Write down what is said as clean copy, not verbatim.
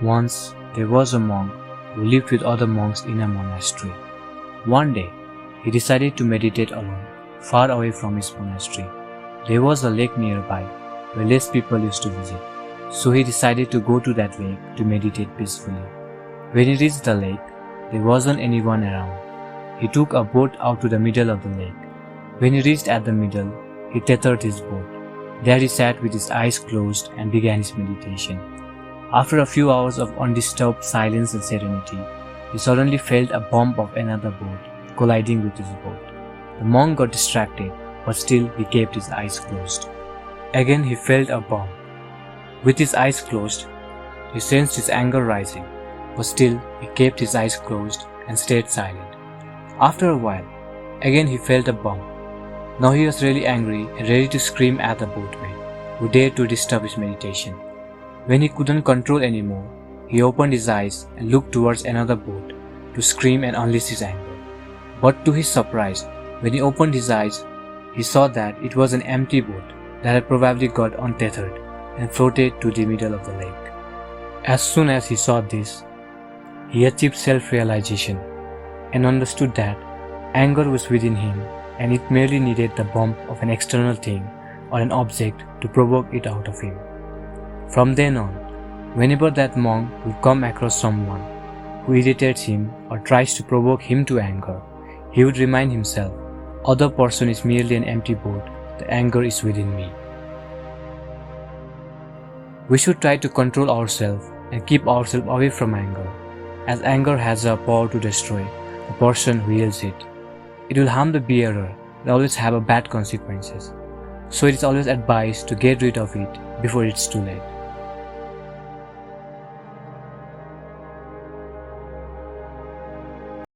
Once there was a monk who lived with other monks in a monastery. One day, he decided to meditate alone, far away from his monastery. There was a lake nearby where less people used to visit, so he decided to go to that lake to meditate peacefully. When he reached the lake, there wasn't anyone around. He took a boat out to the middle of the lake. When he reached at the middle, he tethered his boat. There he sat with his eyes closed and began his meditation. After a few hours of undisturbed silence and serenity, he suddenly felt a bump of another boat colliding with his boat. The monk got distracted, but still he kept his eyes closed. Again he felt a bump. With his eyes closed, he sensed his anger rising, but still he kept his eyes closed and stayed silent. After a while, again he felt a bump. Now he was really angry and ready to scream at the boatman, who dared to disturb his meditation. When he couldn't control anymore, he opened his eyes and looked towards another boat to scream and unleash his anger. But to his surprise, when he opened his eyes, he saw that it was an empty boat that had probably got untethered and floated to the middle of the lake. As soon as he saw this, he achieved self-realization and understood that anger was within him and it merely needed the bump of an external thing or an object to provoke it out of him. From then on, whenever that monk would come across someone who irritates him or tries to provoke him to anger, he would remind himself, "Other person is merely an empty boat, the anger is within me." We should try to control ourselves and keep ourselves away from anger, as anger has the power to destroy the person who wields it. It will harm the bearer and always have bad consequences, so it is always advised to get rid of it before it's too late.